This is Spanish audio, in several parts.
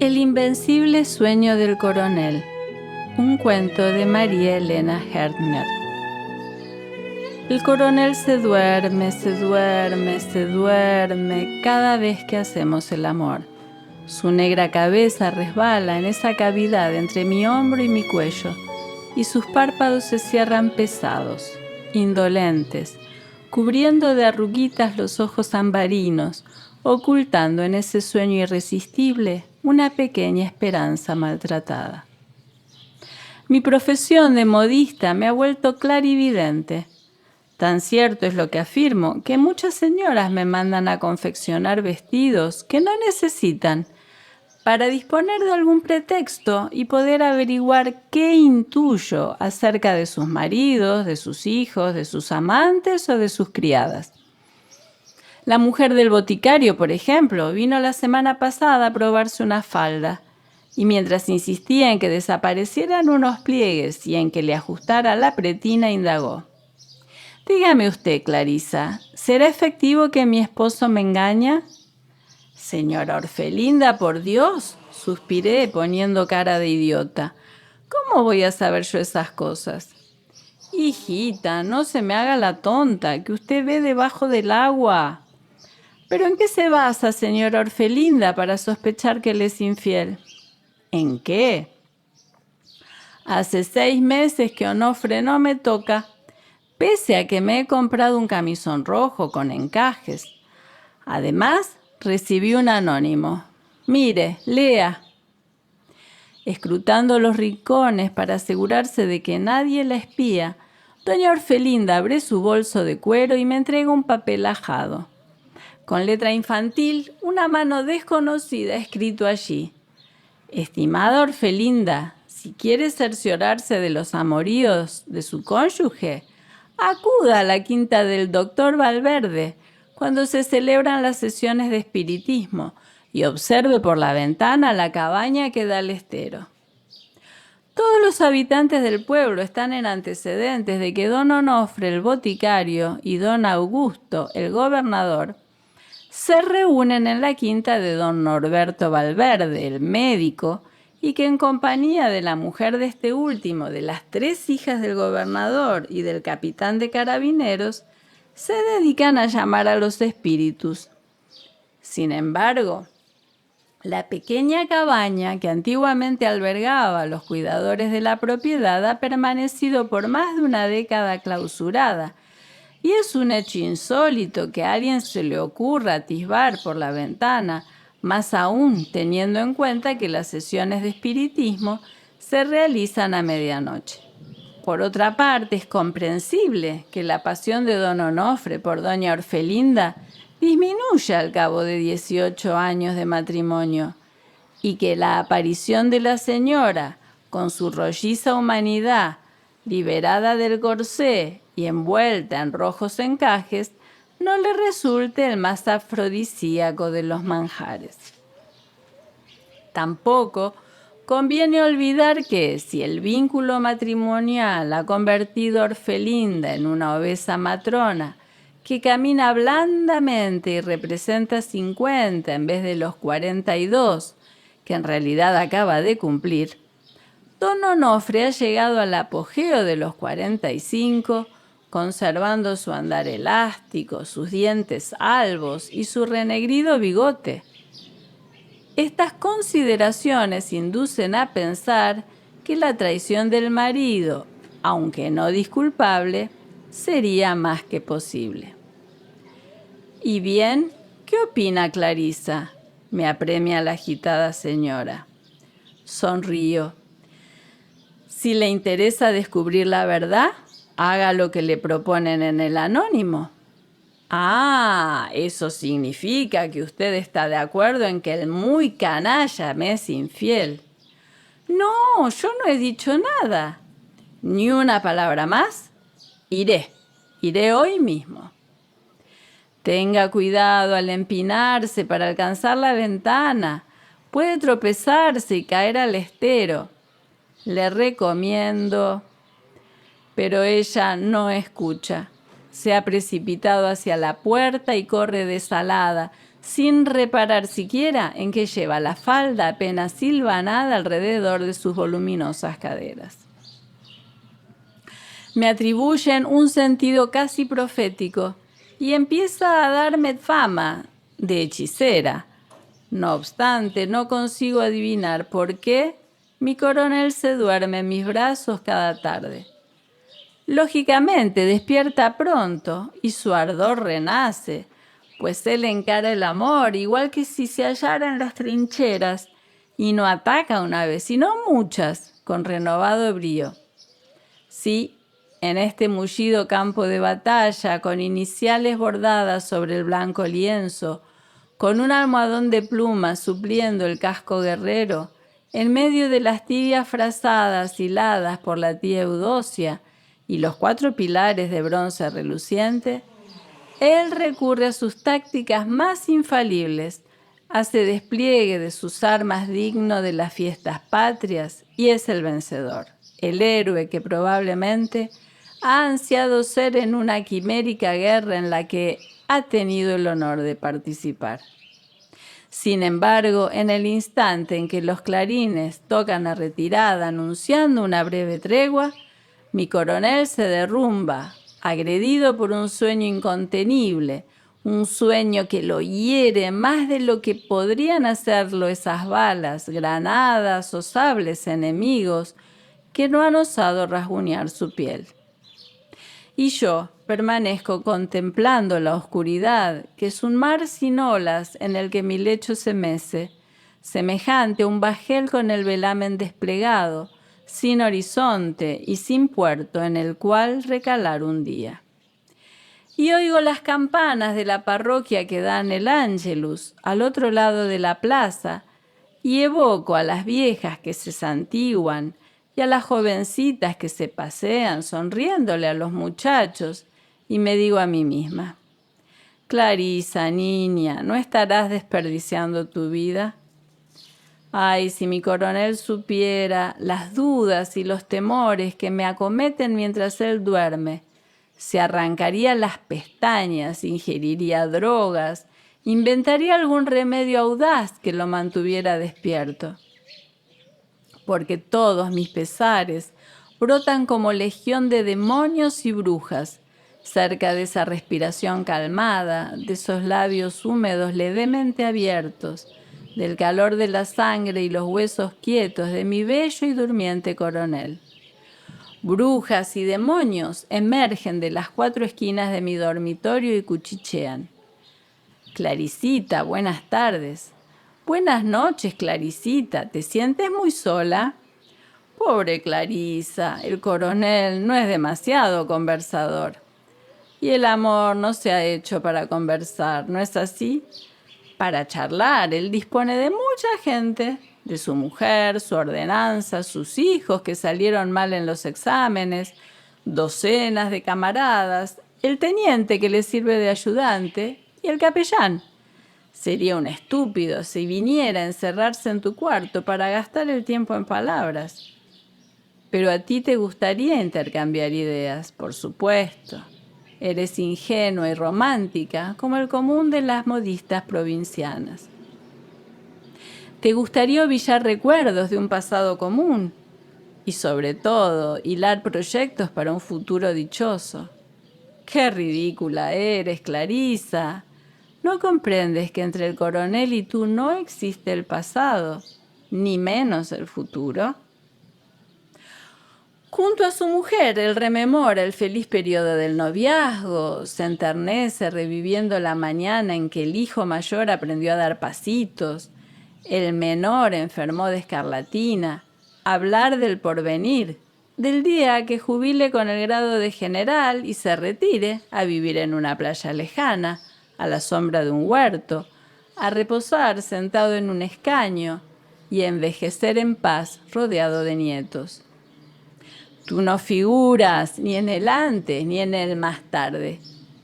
El invencible sueño del coronel. Un cuento de María Elena Hertner. El coronel se duerme cada vez que hacemos el amor. Su negra cabeza resbala en esa cavidad entre mi hombro y mi cuello, y sus párpados se cierran pesados, indolentes, cubriendo de arruguitas los ojos ambarinos, ocultando en ese sueño irresistible una pequeña esperanza maltratada. Mi profesión de modista me ha vuelto clarividente. Tan cierto es lo que afirmo que muchas señoras me mandan a confeccionar vestidos que no necesitan para disponer de algún pretexto y poder averiguar qué intuyo acerca de sus maridos, de sus hijos, de sus amantes o de sus criadas. La mujer del boticario, por ejemplo, vino la semana pasada a probarse una falda y mientras insistía en que desaparecieran unos pliegues y en que le ajustara la pretina, indagó: «Dígame usted, Clarisa, ¿será efectivo que mi esposo me engaña?» «Señora Orfelinda, por Dios», suspiré poniendo cara de idiota. «¿Cómo voy a saber yo esas cosas?» «Hijita, no se me haga la tonta, que usted ve debajo del agua». «¿Pero en qué se basa, señora Orfelinda, para sospechar que él es infiel?» «¿En qué?» «Hace 6 meses que Onofre no me toca, pese a que me he comprado un camisón rojo con encajes. Además, recibí un anónimo. Mire, lea». Escrutando los rincones para asegurarse de que nadie la espía, doña Orfelinda abre su bolso de cuero y me entrega un papel ajado. Con letra infantil, una mano desconocida ha escrito allí: «Estimada Orfelinda, si quiere cerciorarse de los amoríos de su cónyuge, acuda a la quinta del doctor Valverde cuando se celebran las sesiones de espiritismo y observe por la ventana la cabaña que da al estero». Todos los habitantes del pueblo están en antecedentes de que don Onofre, el boticario, y don Augusto, el gobernador, se reúnen en la quinta de don Norberto Valverde, el médico, y que en compañía de la mujer de este último, de las 3 hijas del gobernador y del capitán de carabineros, se dedican a llamar a los espíritus. Sin embargo, la pequeña cabaña que antiguamente albergaba a los cuidadores de la propiedad ha permanecido por más de una década clausurada, y es un hecho insólito que a alguien se le ocurra atisbar por la ventana, más aún teniendo en cuenta que las sesiones de espiritismo se realizan a medianoche. Por otra parte, es comprensible que la pasión de don Onofre por doña Orfelinda disminuya al cabo de 18 años de matrimonio, y que la aparición de la señora, con su rolliza humanidad, liberada del corsé y envuelta en rojos encajes, no le resulte el más afrodisíaco de los manjares. Tampoco conviene olvidar que, si el vínculo matrimonial ha convertido a Orfelinda en una obesa matrona que camina blandamente y representa 50 en vez de los 42 que en realidad acaba de cumplir, don Onofre ha llegado al apogeo de los 45, conservando su andar elástico, sus dientes albos y su renegrido bigote. Estas consideraciones inducen a pensar que la traición del marido, aunque no disculpable, sería más que posible. «¿Y bien? ¿Qué opina Clarisa?», me apremia la agitada señora. Sonrío. «Si le interesa descubrir la verdad, haga lo que le proponen en el anónimo». «Ah, eso significa que usted está de acuerdo en que el muy canalla me es infiel». «No, yo no he dicho nada». «¿Ni una palabra más?» Iré hoy mismo». «Tenga cuidado al empinarse para alcanzar la ventana. Puede tropezarse y caer al estero. Le recomiendo». Pero ella no escucha. Se ha precipitado hacia la puerta y corre desalada, sin reparar siquiera en que lleva la falda apenas silvanada alrededor de sus voluminosas caderas. Me atribuyen un sentido casi profético y empieza a darme fama de hechicera. No obstante, no consigo adivinar por qué mi coronel se duerme en mis brazos cada tarde. Lógicamente, despierta pronto y su ardor renace, pues él encara el amor igual que si se hallara en las trincheras y no ataca una vez, sino muchas, con renovado brío. Sí, en este mullido campo de batalla, con iniciales bordadas sobre el blanco lienzo, con un almohadón de plumas supliendo el casco guerrero, en medio de las tibias frazadas hiladas por la tía Eudocia y los 4 pilares de bronce reluciente, él recurre a sus tácticas más infalibles, hace despliegue de sus armas digno de las fiestas patrias y es el vencedor, el héroe que probablemente ha ansiado ser en una quimérica guerra en la que ha tenido el honor de participar. Sin embargo, en el instante en que los clarines tocan a retirada anunciando una breve tregua, mi coronel se derrumba, agredido por un sueño incontenible, un sueño que lo hiere más de lo que podrían hacerlo esas balas, granadas o sables enemigos que no han osado rasguñar su piel. Y yo permanezco contemplando la oscuridad, que es un mar sin olas en el que mi lecho se mece, semejante a un bajel con el velamen desplegado, sin horizonte y sin puerto en el cual recalar un día. Y oigo las campanas de la parroquia que dan el Ángelus al otro lado de la plaza, y evoco a las viejas que se santiguan, y a las jovencitas que se pasean sonriéndole a los muchachos, y me digo a mí misma, Clarisa, niña, ¿no estarás desperdiciando tu vida? Ay, si mi coronel supiera las dudas y los temores que me acometen mientras él duerme, se arrancaría las pestañas, ingeriría drogas, inventaría algún remedio audaz que lo mantuviera despierto. Porque todos mis pesares brotan como legión de demonios y brujas, cerca de esa respiración calmada, de esos labios húmedos levemente abiertos, del calor de la sangre y los huesos quietos de mi bello y durmiente coronel. Brujas y demonios emergen de las 4 esquinas de mi dormitorio y cuchichean. Claricita, buenas tardes. Buenas noches, Claricita. ¿Te sientes muy sola? Pobre Clarisa, el coronel no es demasiado conversador. Y el amor no se ha hecho para conversar, ¿no es así? Para charlar, él dispone de mucha gente, de su mujer, su ordenanza, sus hijos que salieron mal en los exámenes, docenas de camaradas, el teniente que le sirve de ayudante y el capellán. Sería un estúpido si viniera a encerrarse en tu cuarto para gastar el tiempo en palabras. Pero a ti te gustaría intercambiar ideas, por supuesto. Eres ingenua y romántica, como el común de las modistas provincianas. Te gustaría ovillar recuerdos de un pasado común y, sobre todo, hilar proyectos para un futuro dichoso. ¡Qué ridícula eres, Clarisa! ¿No comprendes que entre el coronel y tú no existe el pasado, ni menos el futuro? Junto a su mujer, él rememora el feliz periodo del noviazgo, se enternece reviviendo la mañana en que el hijo mayor aprendió a dar pasitos, el menor enfermó de escarlatina, hablar del porvenir, del día que jubile con el grado de general y se retire a vivir en una playa lejana, a la sombra de un huerto, a reposar sentado en un escaño y a envejecer en paz rodeado de nietos. Tú no figuras ni en el antes ni en el más tarde,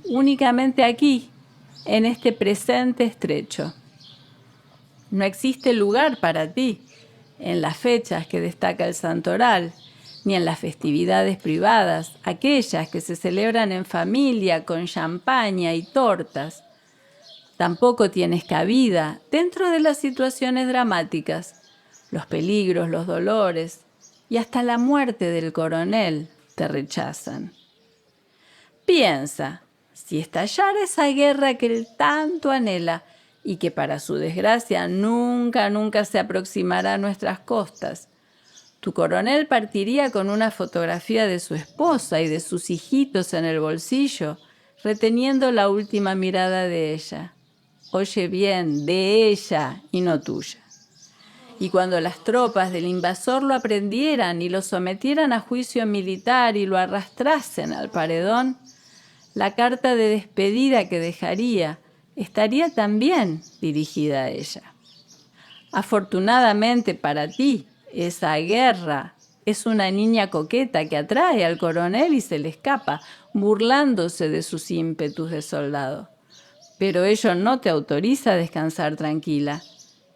únicamente aquí, en este presente estrecho. No existe lugar para ti en las fechas que destaca el santoral, ni en las festividades privadas, aquellas que se celebran en familia con champaña y tortas. Tampoco tienes cabida dentro de las situaciones dramáticas, los peligros, los dolores y hasta la muerte del coronel te rechazan. Piensa, si estallara esa guerra que él tanto anhela y que para su desgracia nunca se aproximará a nuestras costas, tu coronel partiría con una fotografía de su esposa y de sus hijitos en el bolsillo, reteniendo la última mirada de ella. Oye bien, de ella y no tuya. Y cuando las tropas del invasor lo aprendieran y lo sometieran a juicio militar y lo arrastrasen al paredón, la carta de despedida que dejaría estaría también dirigida a ella. Afortunadamente para ti, esa guerra es una niña coqueta que atrae al coronel y se le escapa, burlándose de sus ímpetus de soldado. Pero ello no te autoriza a descansar tranquila.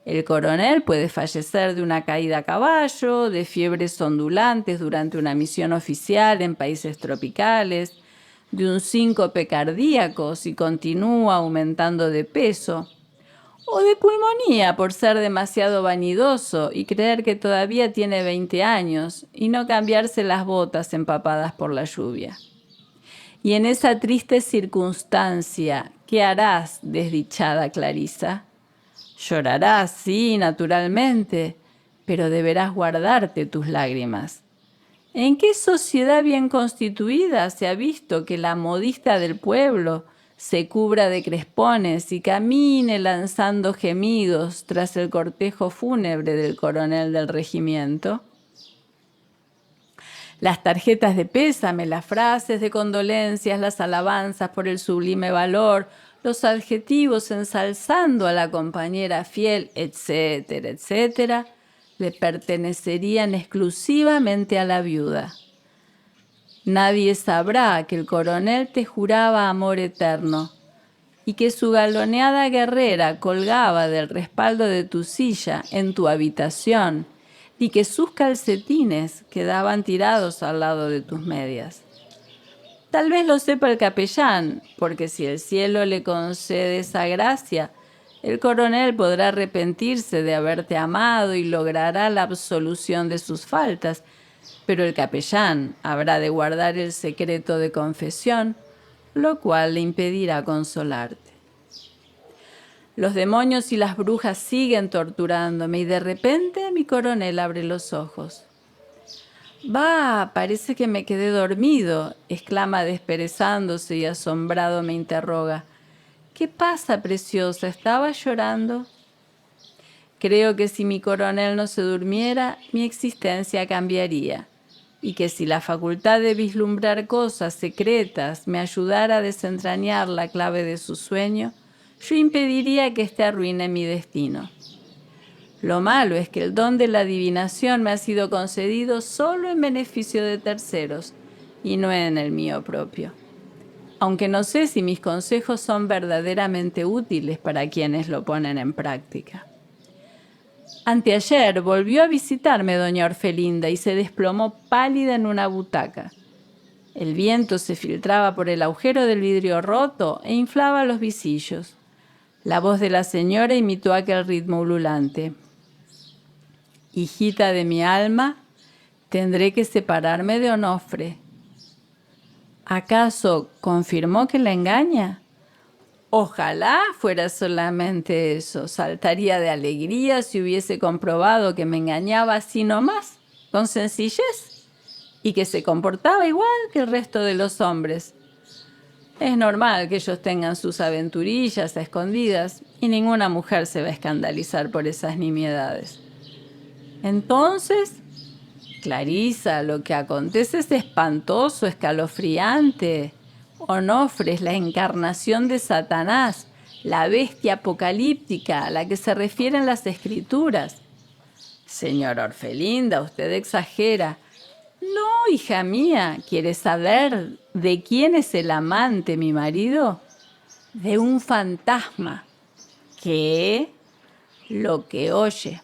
El coronel puede fallecer de una caída a caballo, de fiebres ondulantes durante una misión oficial en países tropicales, de un síncope cardíaco si continúa aumentando de peso, o de pulmonía por ser demasiado vanidoso y creer que todavía tiene 20 años y no cambiarse las botas empapadas por la lluvia. Y en esa triste circunstancia, ¿qué harás, desdichada Clarisa? Llorarás, sí, naturalmente, pero deberás guardarte tus lágrimas. ¿En qué sociedad bien constituida se ha visto que la modista del pueblo se cubra de crespones y camine lanzando gemidos tras el cortejo fúnebre del coronel del regimiento? Las tarjetas de pésame, las frases de condolencias, las alabanzas por el sublime valor, los adjetivos ensalzando a la compañera fiel, etcétera, etcétera, le pertenecerían exclusivamente a la viuda. Nadie sabrá que el coronel te juraba amor eterno y que su galoneada guerrera colgaba del respaldo de tu silla en tu habitación y que sus calcetines quedaban tirados al lado de tus medias. Tal vez lo sepa el capellán, porque si el cielo le concede esa gracia, el coronel podrá arrepentirse de haberte amado y logrará la absolución de sus faltas, pero el capellán habrá de guardar el secreto de confesión, lo cual le impedirá consolarte. Los demonios y las brujas siguen torturándome y de repente mi coronel abre los ojos. «Va, parece que me quedé dormido», exclama desperezándose y asombrado me interroga. «¿Qué pasa, preciosa? ¿Estabas llorando?» Creo que si mi coronel no se durmiera, mi existencia cambiaría, y que si la facultad de vislumbrar cosas secretas me ayudara a desentrañar la clave de su sueño, yo impediría que éste arruine mi destino. Lo malo es que el don de la adivinación me ha sido concedido solo en beneficio de terceros y no en el mío propio. Aunque no sé si mis consejos son verdaderamente útiles para quienes lo ponen en práctica. Anteayer volvió a visitarme doña Orfelinda y se desplomó pálida en una butaca. El viento se filtraba por el agujero del vidrio roto e inflaba los visillos. La voz de la señora imitó aquel ritmo ululante. «Hijita de mi alma, tendré que separarme de Onofre». ¿Acaso confirmó que la engaña? Ojalá fuera solamente eso. Saltaría de alegría si hubiese comprobado que me engañaba así nomás, con sencillez, y que se comportaba igual que el resto de los hombres. Es normal que ellos tengan sus aventurillas a escondidas y ninguna mujer se va a escandalizar por esas nimiedades. Entonces, Clarisa, lo que acontece es espantoso, escalofriante. Onofre es la encarnación de Satanás, la bestia apocalíptica a la que se refieren las escrituras. Señora Orfelinda, usted exagera. No, hija mía, ¿quieres saber de quién es el amante, mi marido? De un fantasma. ¿Qué? Lo que oye.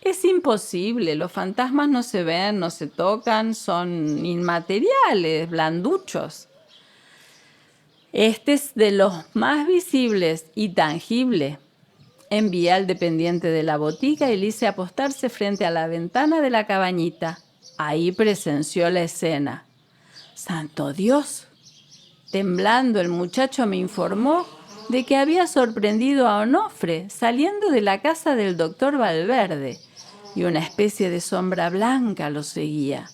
Es imposible, los fantasmas no se ven, no se tocan, son inmateriales, blanduchos. Este es de los más visibles y tangible. Envié al dependiente de la botica y le hice apostarse frente a la ventana de la cabañita. Ahí presenció la escena. ¡Santo Dios! Temblando, el muchacho me informó de que había sorprendido a Onofre saliendo de la casa del doctor Valverde y una especie de sombra blanca lo seguía.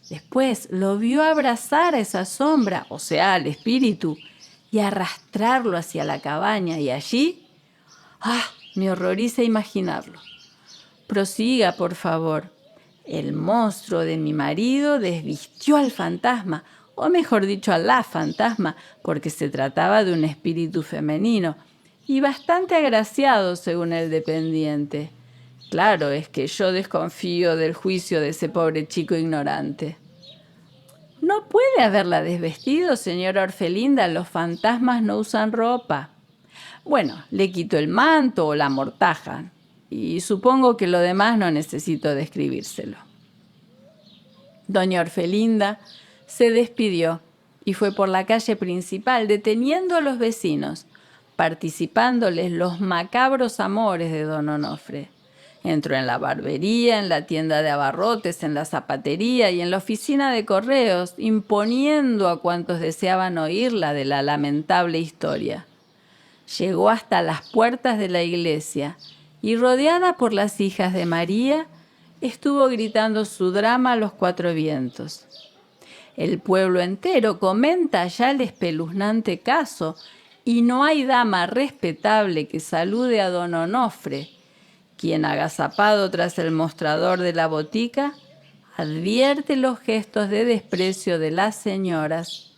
Después lo vio abrazar a esa sombra, o sea, al espíritu, y arrastrarlo hacia la cabaña y allí... ¡Ah! Me horroriza imaginarlo. Prosiga, por favor. El monstruo de mi marido desvistió al fantasma, o mejor dicho, a la fantasma, porque se trataba de un espíritu femenino, y bastante agraciado según el dependiente. Claro, es que yo desconfío del juicio de ese pobre chico ignorante. No puede haberla desvestido, señora Orfelinda, los fantasmas no usan ropa. Bueno, le quito el manto o la mortaja, y supongo que lo demás no necesito describírselo. Doña Orfelinda se despidió y fue por la calle principal deteniendo a los vecinos, participándoles los macabros amores de don Onofre. Entró en la barbería, en la tienda de abarrotes, en la zapatería y en la oficina de correos, imponiendo a cuantos deseaban oírla de la lamentable historia. Llegó hasta las puertas de la iglesia y, rodeada por las hijas de María, estuvo gritando su drama a los cuatro vientos. El pueblo entero comenta ya el espeluznante caso y no hay dama respetable que salude a don Onofre, quien, agazapado tras el mostrador de la botica, advierte los gestos de desprecio de las señoras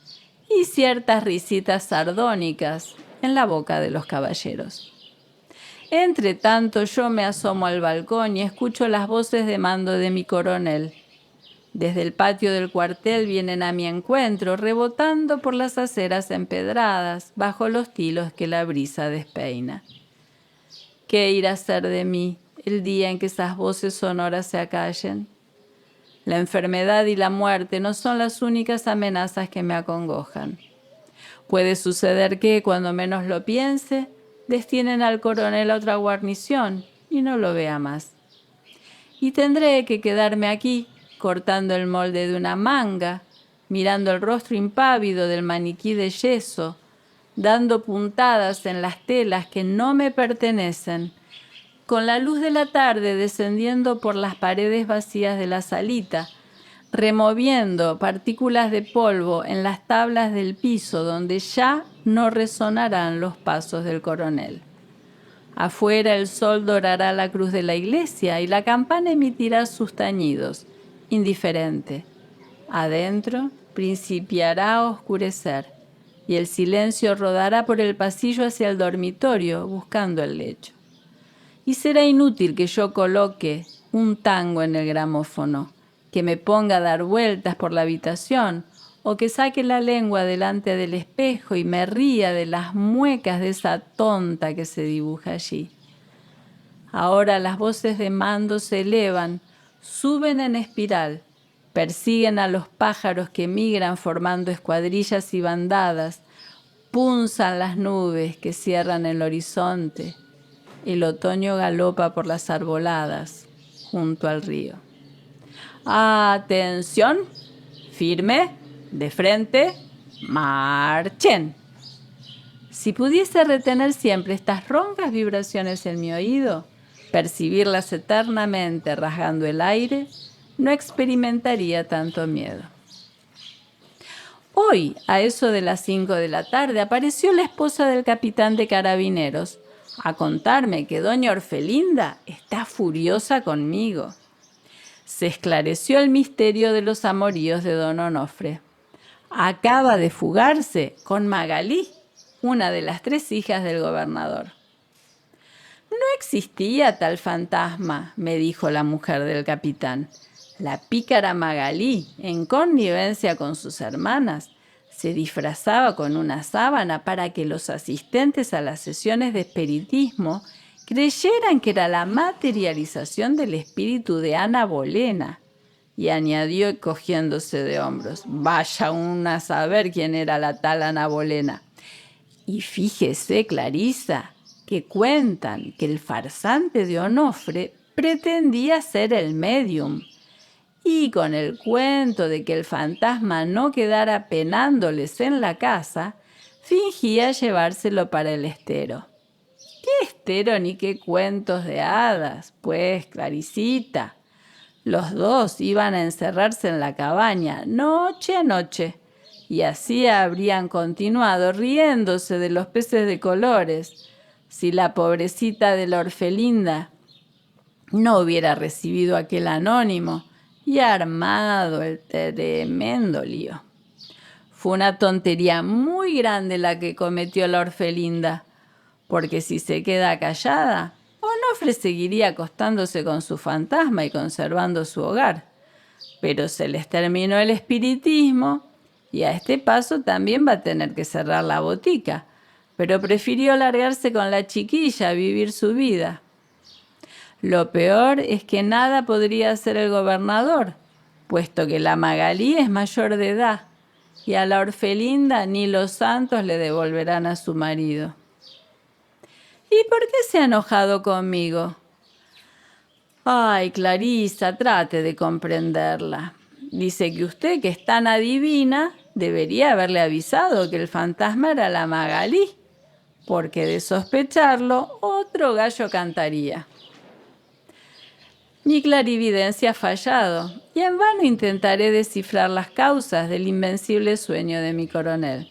y ciertas risitas sardónicas en la boca de los caballeros. Entre tanto, yo me asomo al balcón y escucho las voces de mando de mi coronel. Desde el patio del cuartel vienen a mi encuentro, rebotando por las aceras empedradas, bajo los tilos que la brisa despeina. ¿Qué irá a ser de mí el día en que esas voces sonoras se acallen? La enfermedad y la muerte no son las únicas amenazas que me acongojan. Puede suceder que, cuando menos lo piense, destinen al coronel a otra guarnición y no lo vea más. Y tendré que quedarme aquí, cortando el molde de una manga, mirando el rostro impávido del maniquí de yeso, dando puntadas en las telas que no me pertenecen, con la luz de la tarde descendiendo por las paredes vacías de la salita, removiendo partículas de polvo en las tablas del piso donde ya no resonarán los pasos del coronel. Afuera el sol dorará la cruz de la iglesia y la campana emitirá sus tañidos, indiferente. Adentro principiará a oscurecer y el silencio rodará por el pasillo hacia el dormitorio buscando el lecho. Y será inútil que yo coloque un tango en el gramófono, que me ponga a dar vueltas por la habitación o que saque la lengua delante del espejo y me ría de las muecas de esa tonta que se dibuja allí. Ahora las voces de mando se elevan, suben en espiral, persiguen a los pájaros que migran formando escuadrillas y bandadas, punzan las nubes que cierran el horizonte. El otoño galopa por las arboladas junto al río. ¡Atención! Firme, de frente, marchen. Si pudiese retener siempre estas roncas vibraciones en mi oído, percibirlas eternamente rasgando el aire, no experimentaría tanto miedo. Hoy, a eso de las 5 de la tarde, apareció la esposa del capitán de carabineros a contarme que doña Orfelinda está furiosa conmigo. Se esclareció el misterio de los amoríos de don Onofre. Acaba de fugarse con Magalí, una de las 3 hijas del gobernador. No existía tal fantasma, me dijo la mujer del capitán. La pícara Magalí, en connivencia con sus hermanas, se disfrazaba con una sábana para que los asistentes a las sesiones de espiritismo creyeran que era la materialización del espíritu de Ana Bolena. Y añadió cogiéndose de hombros, vaya una a saber quién era la tal Ana Bolena. Y fíjese, Clarisa, que cuentan que el farsante de Onofre pretendía ser el médium. Y con el cuento de que el fantasma no quedara penándoles en la casa, fingía llevárselo para el estero. ¿Qué estero ni qué cuentos de hadas? Pues, Clarisita, los dos iban a encerrarse en la cabaña noche a noche, y así habrían continuado riéndose de los peces de colores, si la pobrecita de la Orfelinda no hubiera recibido aquel anónimo y armado el tremendo lío. Fue una tontería muy grande la que cometió la Orfelinda, porque si se queda callada, Onofre seguiría acostándose con su fantasma y conservando su hogar. Pero se les terminó el espiritismo y a este paso también va a tener que cerrar la botica, pero prefirió largarse con la chiquilla a vivir su vida. Lo peor es que nada podría hacer el gobernador, puesto que la Magalí es mayor de edad y a la Orfelinda ni los santos le devolverán a su marido. ¿Y por qué se ha enojado conmigo? Ay, Clarisa, trate de comprenderla. Dice que usted, que es tan adivina, debería haberle avisado que el fantasma era la Magalí, porque de sospecharlo, otro gallo cantaría. Mi clarividencia ha fallado, y en vano intentaré descifrar las causas del invencible sueño de mi coronel.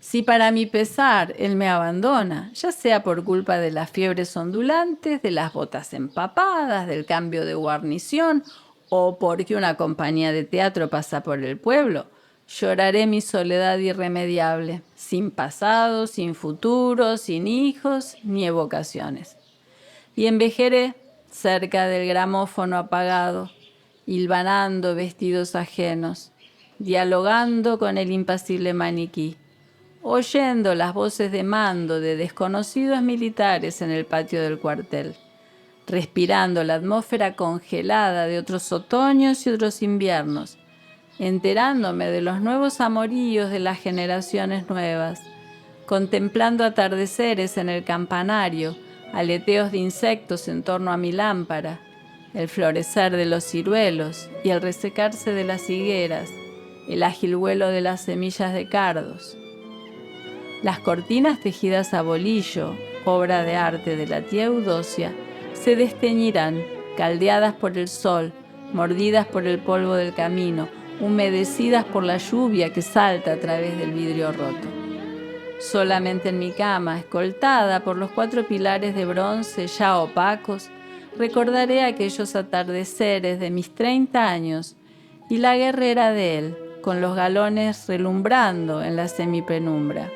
Si para mi pesar él me abandona, ya sea por culpa de las fiebres ondulantes, de las botas empapadas, del cambio de guarnición o porque una compañía de teatro pasa por el pueblo, lloraré mi soledad irremediable, sin pasado, sin futuro, sin hijos ni evocaciones. Y envejeceré cerca del gramófono apagado, hilvanando vestidos ajenos, dialogando con el impasible maniquí, oyendo las voces de mando de desconocidos militares en el patio del cuartel, respirando la atmósfera congelada de otros otoños y otros inviernos, enterándome de los nuevos amoríos de las generaciones nuevas, contemplando atardeceres en el campanario, aleteos de insectos en torno a mi lámpara, el florecer de los ciruelos y el resecarse de las higueras, el ágil vuelo de las semillas de cardos. Las cortinas tejidas a bolillo, obra de arte de la tía Eudocia, se desteñirán, caldeadas por el sol, mordidas por el polvo del camino, humedecidas por la lluvia que salta a través del vidrio roto. Solamente en mi cama, escoltada por los 4 pilares de bronce ya opacos, recordaré aquellos atardeceres de mis 30 años y la guerrera de él, con los galones relumbrando en la semipenumbra.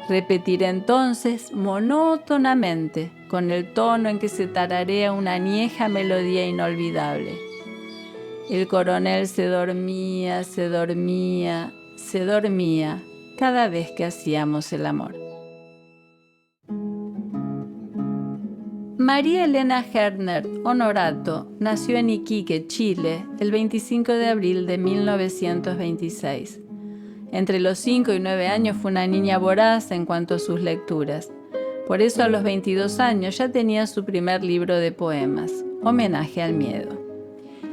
Repetiré entonces monótonamente, con el tono en que se tararea una añeja melodía inolvidable. El coronel se dormía, se dormía, se dormía cada vez que hacíamos el amor. María Elena Herner Honorato nació en Iquique, Chile, el 25 de abril de 1926. Entre los 5 y 9 años fue una niña voraz en cuanto a sus lecturas. Por eso a los 22 años ya tenía su primer libro de poemas, Homenaje al miedo.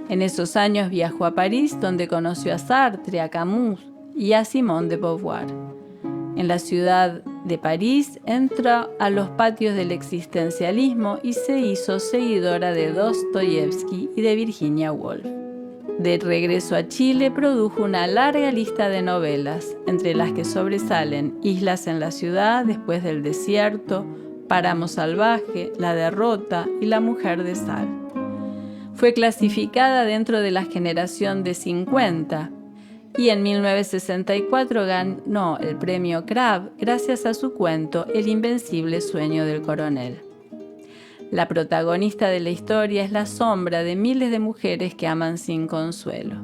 En esos años viajó a París, donde conoció a Sartre, a Camus y a Simone de Beauvoir. En la ciudad de París entró a los patios del existencialismo y se hizo seguidora de Dostoyevsky y de Virginia Woolf. De regreso a Chile produjo una larga lista de novelas, entre las que sobresalen Islas en la ciudad, Después del desierto, Páramo salvaje, La derrota y La mujer de sal. Fue clasificada dentro de la generación de 50 y en 1964 ganó el premio Crab gracias a su cuento El invencible sueño del coronel. La protagonista de la historia es la sombra de miles de mujeres que aman sin consuelo.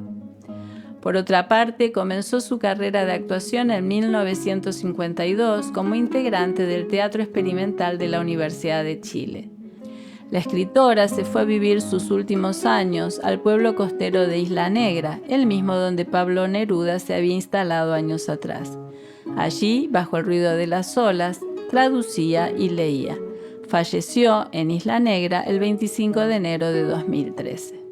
Por otra parte, comenzó su carrera de actuación en 1952 como integrante del Teatro Experimental de la Universidad de Chile. La escritora se fue a vivir sus últimos años al pueblo costero de Isla Negra, el mismo donde Pablo Neruda se había instalado años atrás. Allí, bajo el ruido de las olas, traducía y leía. Falleció en Isla Negra el 25 de enero de 2013.